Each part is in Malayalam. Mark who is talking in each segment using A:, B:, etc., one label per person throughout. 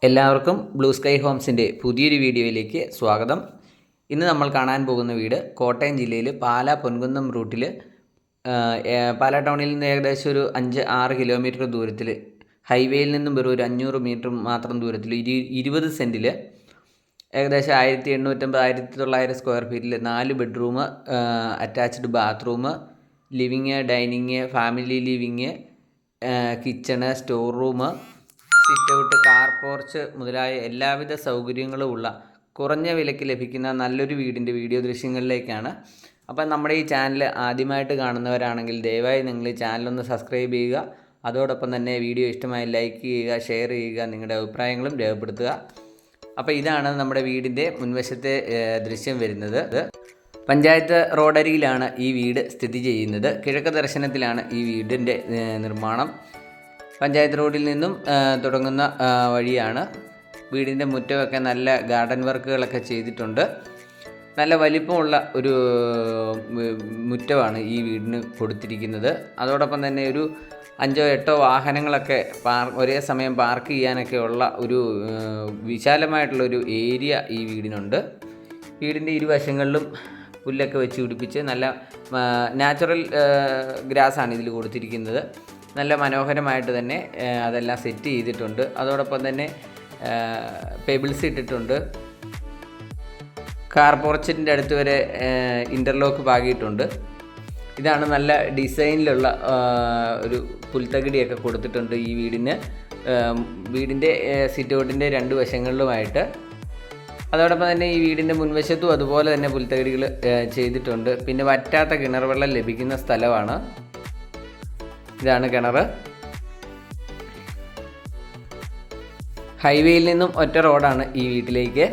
A: എല്ലാവർക്കും ബ്ലൂ സ്കൈ ഹോംസിൻ്റെ പുതിയൊരു വീഡിയോയിലേക്ക് സ്വാഗതം. ഇന്ന് നമ്മൾ കാണാൻ പോകുന്ന വീട് കോട്ടയം ജില്ലയിൽ പാലാ പൊൻകുന്നം റൂട്ടിൽ പാലാ ടൗണിൽ നിന്ന് ഏകദേശം ഒരു 5-6 കിലോമീറ്റർ ദൂരത്തിൽ, ഹൈവേയിൽ നിന്നും വെറും ഒരു 500 മീറ്റർ മാത്രം ദൂരത്തിൽ 20 സെൻറ്റിൽ ഏകദേശം 1850-1900 സ്ക്വയർ ഫീറ്റിൽ 4 bedroom, attached bathroom, living, dining, family living, kitchen, store room, sit out, car porch മുതലായ എല്ലാവിധ സൗകര്യങ്ങളും ഉള്ള കുറഞ്ഞ വിലയ്ക്ക് ലഭിക്കുന്ന നല്ലൊരു വീടിൻ്റെ വീഡിയോ ദൃശ്യങ്ങളിലേക്കാണ്. അപ്പം നമ്മുടെ ഈ ചാനൽ ആദ്യമായിട്ട് കാണുന്നവരാണെങ്കിൽ ദയവായി നിങ്ങൾ ഈ ചാനലൊന്ന് സബ്സ്ക്രൈബ് ചെയ്യുക. അതോടൊപ്പം തന്നെ വീഡിയോ ഇഷ്ടമായി ലൈക്ക് ചെയ്യുക, ഷെയർ ചെയ്യുക, നിങ്ങളുടെ അഭിപ്രായങ്ങളും രേഖപ്പെടുത്തുക. അപ്പോൾ ഇതാണ് നമ്മുടെ വീടിൻ്റെ മുൻവശത്തെ ദൃശ്യം വരുന്നത്. പഞ്ചായത്ത് റോഡരികിലാണ് ഈ വീട് സ്ഥിതി ചെയ്യുന്നത്. കിഴക്ക് ദർശനത്തിലാണ് ഈ വീടിൻ്റെ നിർമ്മാണം. പഞ്ചായത്ത് റോഡിൽ നിന്നും തുടങ്ങുന്ന വഴിയാണ്. വീടിൻ്റെ മുറ്റമൊക്കെ നല്ല ഗാർഡൻ വർക്കുകളൊക്കെ ചെയ്തിട്ടുണ്ട്. നല്ല വലിപ്പമുള്ള ഒരു മുറ്റമാണ് ഈ വീടിന് കൊടുത്തിരിക്കുന്നത്. അതോടൊപ്പം തന്നെ ഒരു 5-8 വാഹനങ്ങളൊക്കെ ഒരേ സമയം പാർക്ക് ചെയ്യാനൊക്കെ ഉള്ള ഒരു വിശാലമായിട്ടുള്ളൊരു ഏരിയ ഈ വീടിനുണ്ട്. വീടിൻ്റെ ഇരുവശങ്ങളിലും പുല്ലൊക്കെ വെച്ച് പിടിപ്പിച്ച് നല്ല നാച്ചുറൽ ഗ്രാസാണ് ഇതിൽ കൊടുത്തിരിക്കുന്നത്. നല്ല മനോഹരമായിട്ട് തന്നെ അതെല്ലാം സെറ്റ് ചെയ്തിട്ടുണ്ട്. അതോടൊപ്പം തന്നെ പെബിൾസ് ഇട്ടിട്ടുണ്ട്. കാർ പോർച്ചിൻ്റെ അടുത്ത് വരെ ഇൻ്റർലോക്ക് പാകിയിട്ടുണ്ട്. ഇതാണ് നല്ല ഡിസൈനിലുള്ള ഒരു പുൽത്തകിടിയൊക്കെ കൊടുത്തിട്ടുണ്ട് ഈ വീടിന്. വീടിൻ്റെ സിറ്റ് ഔട്ടിൻ്റെ 2 വശങ്ങളിലുമായിട്ട്. അതോടൊപ്പം തന്നെ ഈ വീടിൻ്റെ മുൻവശത്തും അതുപോലെ തന്നെ പുൽത്തകിടികൾ ചെയ്തിട്ടുണ്ട്. പിന്നെ വറ്റാത്ത കിണർ വെള്ളം ലഭിക്കുന്ന സ്ഥലമാണ്. ഇതാണ് കിണർ. ഹൈവേയിൽ നിന്നും ഒറ്റ റോഡാണ് ഈ വീട്ടിലേക്ക്.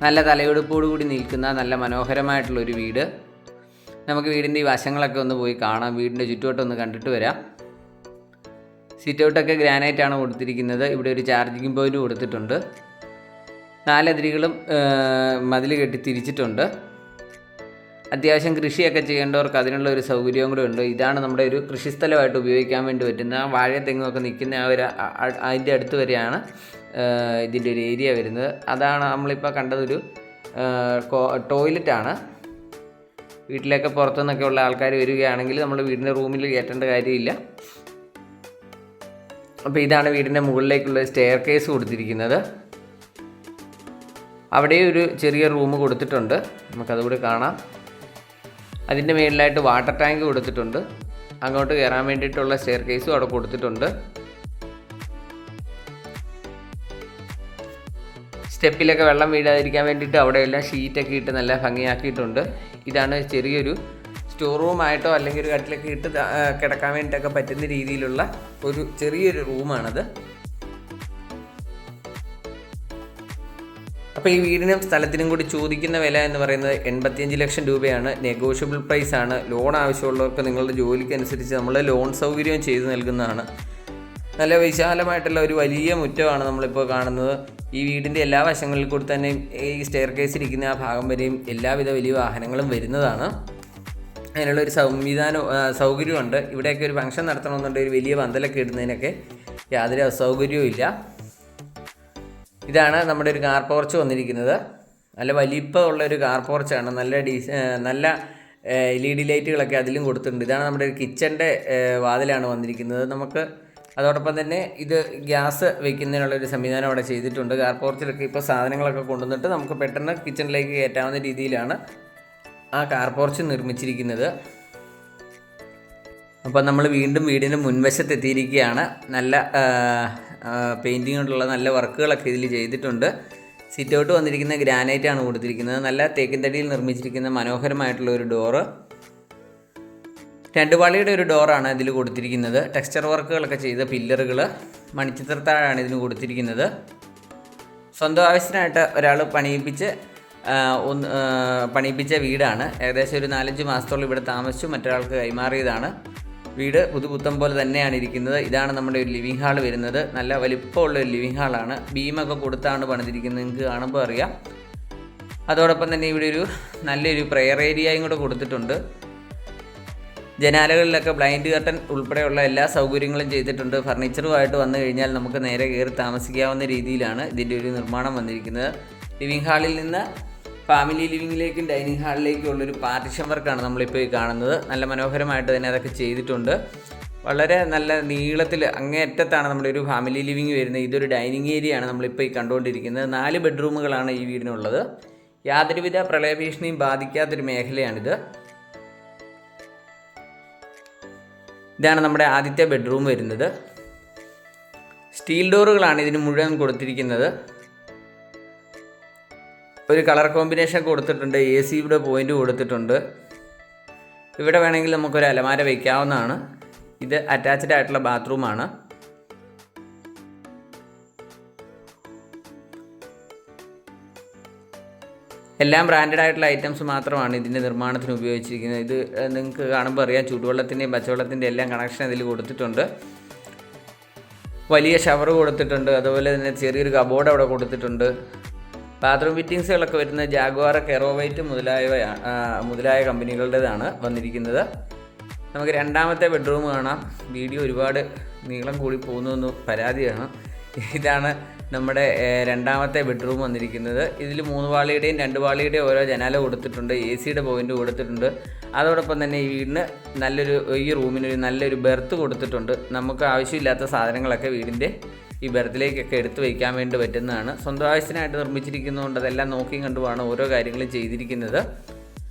A: നല്ല തലയെടുപ്പോടു കൂടി നിൽക്കുന്ന നല്ല മനോഹരമായിട്ടുള്ളൊരു വീട്. നമുക്ക് വീടിൻ്റെ ഈ വശങ്ങളൊക്കെ ഒന്ന് പോയി കാണാം. വീടിൻ്റെ ചുറ്റുവട്ടമൊന്ന് കണ്ടിട്ട് വരാം. സിറ്റ് ഔട്ടൊക്കെ ഗ്രാനൈറ്റാണ് കൊടുത്തിരിക്കുന്നത്. ഇവിടെ ഒരു ചാർജിങ് പോയിൻ്റ് കൊടുത്തിട്ടുണ്ട്. 4 അതിരുകളും മതിൽ കെട്ടി തിരിച്ചിട്ടുണ്ട്. അത്യാവശ്യം കൃഷിയൊക്കെ ചെയ്യേണ്ടവർക്ക് അതിനുള്ള ഒരു സൗകര്യവും കൂടെ ഉണ്ട്. ഇതാണ് നമ്മുടെ ഒരു കൃഷിസ്ഥലമായിട്ട് ഉപയോഗിക്കാൻ വേണ്ടി പറ്റുന്ന വാഴ തെങ്ങൊക്കെ നിൽക്കുന്ന അതിൻ്റെ അടുത്ത് വരെയാണ് ഇതിൻ്റെ ഒരു ഏരിയ വരുന്നത്. അതാണ് നമ്മളിപ്പോൾ കണ്ടതൊരു ടോയ്ലറ്റാണ്. വീട്ടിലൊക്കെ പുറത്തുനിന്നൊക്കെ ഉള്ള ആൾക്കാർ വരികയാണെങ്കിൽ നമ്മൾ വീടിൻ്റെ റൂമിൽ കയറ്റേണ്ട കാര്യമില്ല. അപ്പോൾ ഇതാണ് വീടിൻ്റെ മുകളിലേക്കുള്ള സ്റ്റെയർ കേസ് കൊടുത്തിരിക്കുന്നത്. അവിടെ ഒരു ചെറിയ റൂം കൊടുത്തിട്ടുണ്ട്. നമുക്കതുകൂടി കാണാം. അതിൻ്റെ മുകളിലായിട്ട് വാട്ടർ ടാങ്ക് കൊടുത്തിട്ടുണ്ട്. അങ്ങോട്ട് കയറാൻ വേണ്ടിയിട്ടുള്ള സ്റ്റെയർ കേസും അവിടെ കൊടുത്തിട്ടുണ്ട്. സ്റ്റെപ്പിലൊക്കെ വെള്ളം വീഴാതിരിക്കാൻ വേണ്ടിയിട്ട് അവിടെയെല്ലാം ഷീറ്റൊക്കെ ഇട്ട് നല്ല ഭംഗിയാക്കിയിട്ടുണ്ട്. ഇതാണ് ചെറിയൊരു സ്റ്റോർ റൂമായിട്ടോ അല്ലെങ്കിൽ ഒരു കട്ടിലൊക്കെ ഇട്ട് കിടക്കാൻ വേണ്ടിയിട്ടൊക്കെ പറ്റുന്ന രീതിയിലുള്ള ഒരു ചെറിയൊരു റൂമാണത്. അപ്പോൾ ഈ വീടിനും സ്ഥലത്തിനും കൂടി ചോദിക്കുന്ന വില എന്ന് പറയുന്നത് 85 ലക്ഷം രൂപയാണ്. നെഗോഷ്യബിൾ പ്രൈസാണ്. ലോൺ ആവശ്യമുള്ളവർക്ക് നിങ്ങളുടെ ജോലിക്ക് അനുസരിച്ച് നമ്മൾ ലോൺ സൗകര്യം ചെയ്തു നൽകുന്നതാണ്. നല്ല വിശാലമായിട്ടുള്ള ഒരു വലിയ മുറ്റമാണ് നമ്മളിപ്പോൾ കാണുന്നത്. ഈ വീടിൻ്റെ എല്ലാ വശങ്ങളിൽ കൂടി തന്നെ ഈ സ്റ്റെയർ കേസ് ഇരിക്കുന്ന ആ ഭാഗം വരെയും എല്ലാവിധ വലിയ വാഹനങ്ങളും വരുന്നതാണ്. അതിനുള്ളൊരു സൗകര്യമുണ്ട്. ഇവിടെയൊക്കെ ഒരു ഫംഗ്ഷൻ നടത്തണമെന്നുണ്ടെങ്കിൽ ഒരു വലിയ പന്തലൊക്കെ ഇടുന്നതിനൊക്കെ യാതൊരു അസൗകര്യവും ഇല്ല. ഇതാണ് നമ്മുടെ ഒരു കാർ പോർച്ച് വന്നിരിക്കുന്നത്. നല്ല വലിപ്പമുള്ള ഒരു കാർ പോർച്ചാണ്. നല്ല LED ലൈറ്റുകളൊക്കെ അതിലും കൊടുത്തിട്ടുണ്ട്. ഇതാണ് നമ്മുടെ ഒരു കിച്ചൻ്റെ വാതിലാണ് വന്നിരിക്കുന്നത്. നമുക്ക് അതോടൊപ്പം തന്നെ ഇത് ഗ്യാസ് വയ്ക്കുന്നതിനുള്ളൊരു സംവിധാനം അവിടെ ചെയ്തിട്ടുണ്ട്. കാർ പോർച്ചിലൊക്കെ ഇപ്പോൾ സാധനങ്ങളൊക്കെ കൊണ്ടുവന്നിട്ട് നമുക്ക് പെട്ടെന്ന് കിച്ചണിലേക്ക് കയറ്റാവുന്ന രീതിയിലാണ് ആ കാർ പോർച്ച് നിർമ്മിച്ചിരിക്കുന്നത്. അപ്പോൾ നമ്മൾ വീണ്ടും വീടിന് മുൻവശത്ത് എത്തിയിരിക്കുകയാണ്. നല്ല പെയിൻറ്റിങ് കൊണ്ടുള്ള നല്ല വർക്കുകളൊക്കെ ഇതിൽ ചെയ്തിട്ടുണ്ട്. സിറ്റ് ഔട്ട് വന്നിരിക്കുന്ന ഗ്രാനൈറ്റാണ് കൊടുത്തിരിക്കുന്നത്. നല്ല തേക്കിൻ തടിയിൽ നിർമ്മിച്ചിരിക്കുന്ന മനോഹരമായിട്ടുള്ള ഒരു ഡോറ്. 2 പാളിയുടെ ഒരു ഡോറാണ് ഇതിൽ കൊടുത്തിരിക്കുന്നത്. ടെക്സ്ചർ വർക്കുകളൊക്കെ ചെയ്ത പില്ലറുകൾ, മണിച്ചിത്രത്താഴാണ് ഇതിന് കൊടുത്തിരിക്കുന്നത്. സ്വന്തം ആവശ്യത്തിനായിട്ട് ഒരാൾ പണിയിപ്പിച്ച വീടാണ്. ഏകദേശം ഒരു 4-5 മാസത്തോളം ഇവിടെ താമസിച്ചു മറ്റൊരാൾക്ക് കൈമാറിയതാണ്. വീട് പുതുപുത്തം പോലെ തന്നെയാണ് ഇരിക്കുന്നത്. ഇതാണ് നമ്മുടെ ഒരു ലിവിങ് ഹാൾ വരുന്നത്. നല്ല വലിപ്പമുള്ള ഒരു ലിവിങ് ഹാളാണ്. ബീമൊക്കെ കൊടുത്താണ് പണിതിരിക്കുന്നത്. നിങ്ങൾക്ക് കാണുമ്പോൾ അറിയാം. അതോടൊപ്പം തന്നെ ഇവിടെ ഒരു നല്ലൊരു പ്രെയർ ഏരിയയും കൂടെ കൊടുത്തിട്ടുണ്ട്. ജനാലകളിലൊക്കെ ബ്ലൈൻഡ് കർട്ടൻ ഉൾപ്പെടെയുള്ള എല്ലാ സൗകര്യങ്ങളും ചെയ്തിട്ടുണ്ട്. ഫർണിച്ചറുമായിട്ട് വന്നു കഴിഞ്ഞാൽ നമുക്ക് നേരെ കയറി താമസിക്കാവുന്ന രീതിയിലാണ് ഇതിൻ്റെ ഒരു നിർമ്മാണം വന്നിരിക്കുന്നത്. ലിവിങ് ഹാളിൽ നിന്ന് ഫാമിലി ലിവിങ്ങിലേക്കും ഡൈനിങ് ഹാളിലേക്കും ഉള്ളൊരു പാർട്ടിഷൻ വർക്കാണ് നമ്മളിപ്പോൾ ഈ കാണുന്നത്. നല്ല മനോഹരമായിട്ട് തന്നെ അതൊക്കെ ചെയ്തിട്ടുണ്ട്. വളരെ നല്ല നീളത്തിൽ അങ്ങേയറ്റത്താണ് നമ്മുടെ ഒരു ഫാമിലി ലിവിങ് വരുന്നത്. ഇതൊരു ഡൈനിങ് ഏരിയയാണ് നമ്മളിപ്പോൾ ഈ കണ്ടുകൊണ്ടിരിക്കുന്നത്. 4 ബെഡ്റൂമുകളാണ് ഈ വീടിനുള്ളത്. യാതൊരുവിധ പ്രളയഭീഷണിയും ബാധിക്കാത്തൊരു മേഖലയാണിത്. ഇതാണ് നമ്മുടെ ആദ്യത്തെ ബെഡ്റൂം വരുന്നത്. സ്റ്റീൽ ഡോറുകളാണ് ഇതിന് മുഴുവൻ കൊടുത്തിരിക്കുന്നത്. ഒരു കളർ കോമ്പിനേഷൻ കൊടുത്തിട്ടുണ്ട്. AC-യുടെ പോയിൻ്റ് കൊടുത്തിട്ടുണ്ട്. ഇവിടെ വേണമെങ്കിൽ നമുക്കൊരു അലമാര വയ്ക്കാവുന്നതാണ്. ഇത് അറ്റാച്ച്ഡ് ആയിട്ടുള്ള ബാത്റൂമാണ്. എല്ലാം ബ്രാൻഡഡ് ആയിട്ടുള്ള ഐറ്റംസ് മാത്രമാണ് ഇതിൻ്റെ നിർമ്മാണത്തിന് ഉപയോഗിച്ചിരിക്കുന്നത്. ഇത് നിങ്ങൾക്ക് കാണുമ്പോൾ അറിയാം, ചൂടുവെള്ളത്തിൻ്റെയും പച്ചവെള്ളത്തിൻ്റെ എല്ലാം കണക്ഷൻ ഇതിൽ കൊടുത്തിട്ടുണ്ട്. വലിയ ഷവർ കൊടുത്തിട്ടുണ്ട്. അതുപോലെ തന്നെ ചെറിയൊരു കബോർഡ് അവിടെ കൊടുത്തിട്ടുണ്ട്. ബാത്റൂം ഫിറ്റിങ്സുകളൊക്കെ വരുന്നത് ജാഗ്വാർ, കെറോവൈറ്റ് മുതലായ കമ്പനികളുടേതാണ് വന്നിരിക്കുന്നത്. നമുക്ക് രണ്ടാമത്തെ ബെഡ്റൂം കാണാം. വീഡിയോ ഒരുപാട് നീളം കൂടി പോകുന്നു പരാതിയാണ്. ഇതാണ് നമ്മുടെ രണ്ടാമത്തെ ബെഡ്റൂം വന്നിരിക്കുന്നത്. ഇതിൽ 3 പാളിയുടെയും 2 പാളിയുടെയും ഓരോ ജനാല കൊടുത്തിട്ടുണ്ട്. AC-യുടെ പോയിൻ്റ് കൊടുത്തിട്ടുണ്ട്. അതോടൊപ്പം തന്നെ ഈ വീടിന് ഈ റൂമിനൊരു നല്ലൊരു ബെർത്ത് കൊടുത്തിട്ടുണ്ട്. നമുക്ക് ആവശ്യമില്ലാത്ത സാധനങ്ങളൊക്കെ വീടിൻ്റെ ഈ ബെർത്തിലേക്കൊക്കെ എടുത്ത് വയ്ക്കാൻ വേണ്ടി പറ്റുന്നതാണ്. സ്വന്തം ആവശ്യത്തിനായിട്ട് നിർമ്മിച്ചിരിക്കുന്നതുകൊണ്ട് അതെല്ലാം നോക്കിയും കണ്ടുമാണ് ഓരോ കാര്യങ്ങളും ചെയ്തിരിക്കുന്നത്.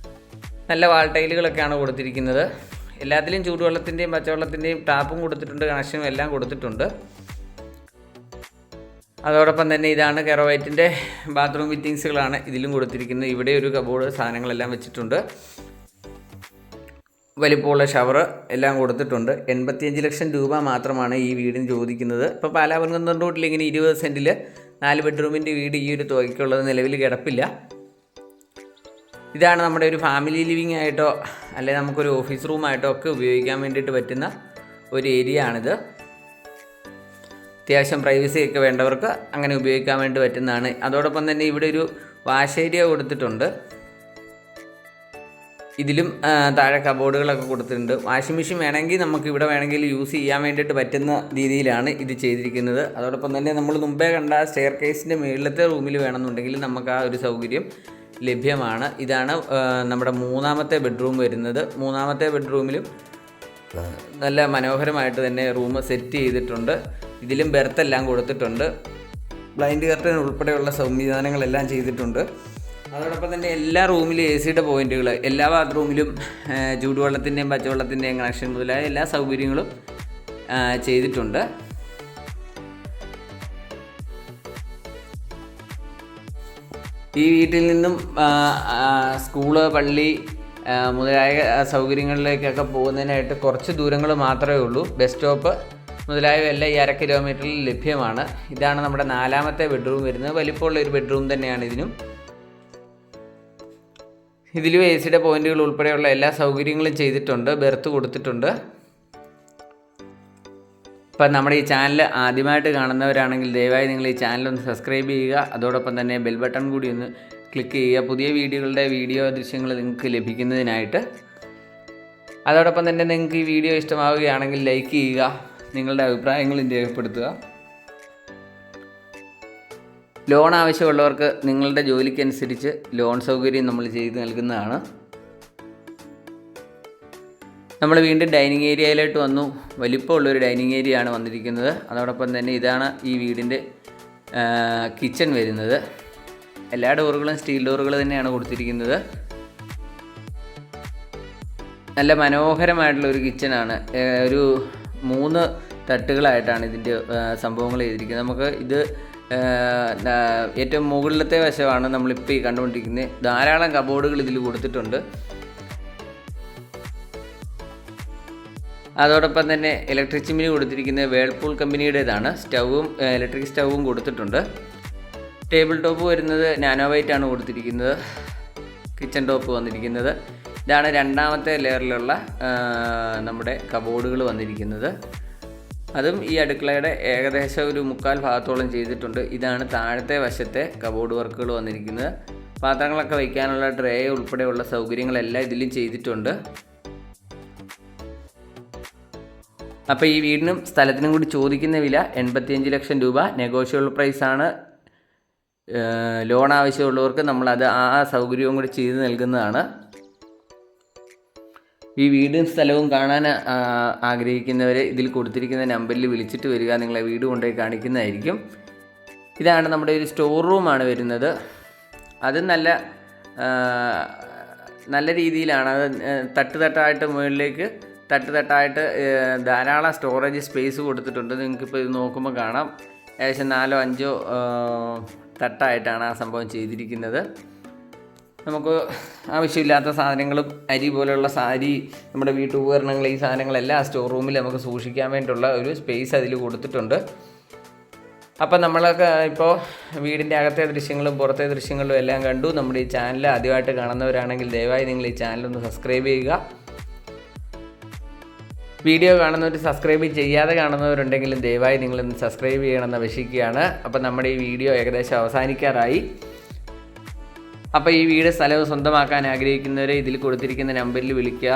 A: നല്ല വാൾട്ടൈലുകളൊക്കെയാണ് കൊടുത്തിരിക്കുന്നത്. എല്ലാത്തിലും ചൂടുവെള്ളത്തിൻ്റെയും പച്ചവെള്ളത്തിൻ്റെയും ടാപ്പും കൊടുത്തിട്ടുണ്ട്. കണക്ഷനും എല്ലാം കൊടുത്തിട്ടുണ്ട്. അതോടൊപ്പം തന്നെ ഇതാണ് കെറോവൈറ്റിൻ്റെ ബാത്റൂം ഫിറ്റിങ്സുകളാണ് ഇതിലും കൊടുത്തിരിക്കുന്നത്. ഇവിടെ ഒരു കബോർഡ് സാധനങ്ങളെല്ലാം വെച്ചിട്ടുണ്ട്. വലിപ്പമുള്ള ഷവർ എല്ലാം കൊടുത്തിട്ടുണ്ട്. 85 ലക്ഷം രൂപ മാത്രമാണ് ഈ വീടിന് ചോദിക്കുന്നത്. ഇപ്പോൾ പാലാ പൊൻകുന്നം റോഡിൽ ഇങ്ങനെ 20 സെൻറ്റിൽ 4 ബെഡ്റൂമിൻ്റെ വീട് ഈ ഒരു തുകയ്ക്കുള്ളത് നിലവിൽ കിടപ്പില്ല. ഇതാണ് നമ്മുടെ ഒരു ഫാമിലി ലിവിങ് ആയിട്ടോ അല്ലെങ്കിൽ നമുക്കൊരു ഓഫീസ് റൂമായിട്ടോ ഒക്കെ ഉപയോഗിക്കാൻ വേണ്ടിയിട്ട് പറ്റുന്ന ഒരു ഏരിയ ആണിത്. അത്യാവശ്യം പ്രൈവസി ഒക്കെ വേണ്ടവർക്ക് അങ്ങനെ ഉപയോഗിക്കാൻ വേണ്ടി പറ്റുന്നതാണ്. അതോടൊപ്പം തന്നെ ഇവിടെ ഒരു വാഷ് ഏരിയ കൊടുത്തിട്ടുണ്ട്. ഇതിലും താഴെ കബോർഡുകളൊക്കെ കൊടുത്തിട്ടുണ്ട്. വാഷിംഗ് മെഷീൻ വേണമെങ്കിൽ നമുക്ക് ഇവിടെ വേണമെങ്കിൽ യൂസ് ചെയ്യാൻ വേണ്ടിയിട്ട് പറ്റുന്ന രീതിയിലാണ് ഇത് ചെയ്തിരിക്കുന്നത്. അതോടൊപ്പം തന്നെ നമ്മൾ മുമ്പേ കണ്ട സ്റ്റെയർ കേസിൻ്റെ മുകളിലത്തെ റൂമിൽ വേണമെന്നുണ്ടെങ്കിൽ നമുക്ക് ആ ഒരു സൗകര്യം ലഭ്യമാണ്. ഇതാണ് നമ്മുടെ 3ാമത്തെ ബെഡ്റൂം വരുന്നത്. 3ാമത്തെ ബെഡ്റൂമിലും നല്ല മനോഹരമായിട്ട് തന്നെ റൂം സെറ്റ് ചെയ്തിട്ടുണ്ട്. ഇതിലും ബെർത്തെല്ലാം കൊടുത്തിട്ടുണ്ട്. ബ്ലൈൻഡ് കർട്ടൻ ഉൾപ്പെടെയുള്ള സംവിധാനങ്ങളെല്ലാം ചെയ്തിട്ടുണ്ട്. അതോടൊപ്പം തന്നെ എല്ലാ റൂമിലും AC-യുടെ പോയിൻറ്റുകൾ, എല്ലാ ബാത്റൂമിലും ചൂടുവെള്ളത്തിൻ്റെയും പച്ചവെള്ളത്തിൻ്റെയും കണക്ഷൻ മുതലായ എല്ലാ സൗകര്യങ്ങളും ചെയ്തിട്ടുണ്ട്. ഈ വീട്ടിൽ നിന്നും സ്കൂള്, പള്ളി മുതലായ സൗകര്യങ്ങളിലേക്കൊക്കെ പോകുന്നതിനായിട്ട് കുറച്ച് ദൂരങ്ങൾ മാത്രമേ ഉള്ളൂ. ബസ് സ്റ്റോപ്പ് മുതലായവയെല്ലാം ഈ 1/2 കിലോമീറ്ററിൽ ലഭ്യമാണ്. ഇതാണ് നമ്മുടെ 4ാമത്തെ ബെഡ്റൂം വരുന്നത്. വലിപ്പമുള്ള ഒരു ബെഡ്റൂം തന്നെയാണ് ഇതിനും. ഇതിലും AC-യുടെ പോയിൻറ്റുകൾ ഉൾപ്പെടെയുള്ള എല്ലാ സൗകര്യങ്ങളും ചെയ്തിട്ടുണ്ട്. ബെർത്ത് കൊടുത്തിട്ടുണ്ട്. ഇപ്പം നമ്മുടെ ഈ ചാനൽ ആദ്യമായിട്ട് കാണുന്നവരാണെങ്കിൽ ദയവായി നിങ്ങൾ ഈ ചാനലൊന്ന് സബ്സ്ക്രൈബ് ചെയ്യുക. അതോടൊപ്പം തന്നെ ബെൽ ബട്ടൺ കൂടി ഒന്ന് ക്ലിക്ക് ചെയ്യുക, പുതിയ വീഡിയോ ദൃശ്യങ്ങൾ നിങ്ങൾക്ക് ലഭിക്കുന്നതിനായിട്ട്. അതോടൊപ്പം തന്നെ നിങ്ങൾക്ക് ഈ വീഡിയോ ഇഷ്ടമാവുകയാണെങ്കിൽ ലൈക്ക് ചെയ്യുക, നിങ്ങളുടെ അഭിപ്രായങ്ങളും രേഖപ്പെടുത്തുക. ലോൺ ആവശ്യമുള്ളവർക്ക് നിങ്ങളുടെ ജോലിക്കനുസരിച്ച് ലോൺ സൗകര്യം നമ്മൾ ചെയ്ത് നൽകുന്നതാണ്. നമ്മൾ വീണ്ടും ഡൈനിങ് ഏരിയയിലോട്ട് വന്നു. വലിപ്പമുള്ളൊരു ഡൈനിങ് ഏരിയ ആണ് വന്നിരിക്കുന്നത്. അതോടൊപ്പം തന്നെ ഇതാണ് ഈ വീടിൻ്റെ കിച്ചൺ വരുന്നത്. എല്ലാ ഡോറുകളും സ്റ്റീൽ ഡോറുകൾ തന്നെയാണ് കൊടുത്തിരിക്കുന്നത്. നല്ല മനോഹരമായിട്ടുള്ള ഒരു കിച്ചണാണ്. ഒരു 3 തട്ടുകളായിട്ടാണ് ഇതിൻ്റെ സംഭവങ്ങൾ ചെയ്തിരിക്കുന്നത്. നമുക്ക് ഇത് ഏറ്റവും മുകളിലത്തെ വശമാണ് നമ്മളിപ്പോൾ ഈ കണ്ടുകൊണ്ടിരിക്കുന്നത്. ധാരാളം കബോർഡുകൾ ഇതിൽ കൊടുത്തിട്ടുണ്ട്. അതോടൊപ്പം തന്നെ ഇലക്ട്രിക് ചിമ്മിനി കൊടുത്തിരിക്കുന്നത് വേൾപൂൾ കമ്പനിയുടേതാണ്. ഇലക്ട്രിക് സ്റ്റൗവും കൊടുത്തിട്ടുണ്ട്. ടേബിൾ ടോപ്പ് വരുന്നത് നാനോ വൈറ്റ് ആണ് കൊടുത്തിരിക്കുന്നത്. കിച്ചൺ ടോപ്പ് വന്നിരിക്കുന്നത്. ഇതാണ് 2ാമത്തെ ലെയറിലുള്ള നമ്മുടെ കബോർഡുകൾ വന്നിരിക്കുന്നത്. അതും ഈ അടുക്കളയുടെ ഏകദേശം ഒരു 3/4 ഭാഗത്തോളം ചെയ്തിട്ടുണ്ട്. ഇതാണ് താഴത്തെ വശത്തെ കബോർഡ് വർക്കുകൾ വന്നിരിക്കുന്നത്. പാത്രങ്ങളൊക്കെ വയ്ക്കാനുള്ള ട്രേ ഉൾപ്പെടെയുള്ള സൗകര്യങ്ങളെല്ലാം ഇതിലും ചെയ്തിട്ടുണ്ട്. അപ്പോൾ ഈ വീടിനും സ്ഥലത്തിനും കൂടി ചോദിക്കുന്ന വില 85 ലക്ഷം രൂപ. നെഗോഷ്യബിൾ പ്രൈസാണ്. ലോൺ ആവശ്യമുള്ളവർക്ക് നമ്മളത് ആ സൗകര്യവും കൂടി ചെയ്ത് നൽകുന്നതാണ്. ഈ വീടും സ്ഥലവും കാണാൻ ആഗ്രഹിക്കുന്നവർ ഇതിൽ കൊടുത്തിരിക്കുന്ന നമ്പറിൽ വിളിച്ചിട്ട് വരിക. നിങ്ങളെ വീട് കൊണ്ടുപോയി കാണിക്കുന്നതായിരിക്കും. ഇതാണ് നമ്മുടെ ഒരു സ്റ്റോർ റൂമാണ് വരുന്നത്. അത് നല്ല രീതിയിലാണ്. അത് തട്ടായിട്ട് മുകളിലേക്ക് തട്ടായിട്ട് ധാരാളം സ്റ്റോറേജ് സ്പേസ് കൊടുത്തിട്ടുണ്ട്. നിങ്ങൾക്കിപ്പോൾ ഇത് നോക്കുമ്പോൾ കാണാം. ഏകദേശം 4-5 തട്ടായിട്ടാണ് ആ സംഭവം ചെയ്തിരിക്കുന്നത്. നമുക്ക് ആവശ്യമില്ലാത്ത സാധനങ്ങളും അരി പോലെയുള്ള നമ്മുടെ വീട്ടുപകരണങ്ങൾ, ഈ സാധനങ്ങളെല്ലാം ആ സ്റ്റോർ റൂമിൽ നമുക്ക് സൂക്ഷിക്കാൻ വേണ്ടിയുള്ള ഒരു സ്പേസ് അതിൽ കൊടുത്തിട്ടുണ്ട്. അപ്പം നമ്മളൊക്കെ ഇപ്പോൾ വീടിൻ്റെ അകത്തെ ദൃശ്യങ്ങളും പുറത്തെ ദൃശ്യങ്ങളും എല്ലാം കണ്ടു. നമ്മുടെ ഈ ചാനൽ ആദ്യമായിട്ട് കാണുന്നവരാണെങ്കിൽ ദയവായി നിങ്ങൾ ഈ ചാനലൊന്ന് സബ്സ്ക്രൈബ് ചെയ്യുക. വീഡിയോ കാണുന്നവർ സബ്സ്ക്രൈബ് ചെയ്യാതെ കാണുന്നവരുണ്ടെങ്കിലും ദയവായി നിങ്ങളൊന്ന് സബ്സ്ക്രൈബ് ചെയ്യണമെന്ന് അപേക്ഷിക്കുകയാണ്. അപ്പം നമ്മുടെ ഈ വീഡിയോ ഏകദേശം അവസാനിക്കാറായി. അപ്പോൾ ഈ വീട് സ്ഥലവും സ്വന്തമാക്കാൻ ആഗ്രഹിക്കുന്നവരെ ഇതിൽ കൊടുത്തിരിക്കുന്ന നമ്പറിൽ വിളിക്കുക.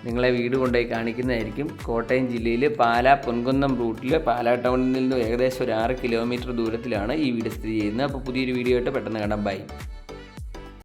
A: നിങ്ങളെ വീട് കൊണ്ടുപോയി കാണിക്കുന്നതായിരിക്കും. കോട്ടയം ജില്ലയിൽ പാലാ പൊൻകുന്നം റൂട്ടിൽ പാലാ ടൗണിൽ നിന്ന് ഏകദേശം ഒരു 6 കിലോമീറ്റർ ദൂരത്തിലാണ് ഈ വീട് സ്ഥിതി ചെയ്യുന്നത്. അപ്പോൾ പുതിയൊരു വീഡിയോ ആയിട്ട് പെട്ടെന്ന് കാണാം. ബൈ.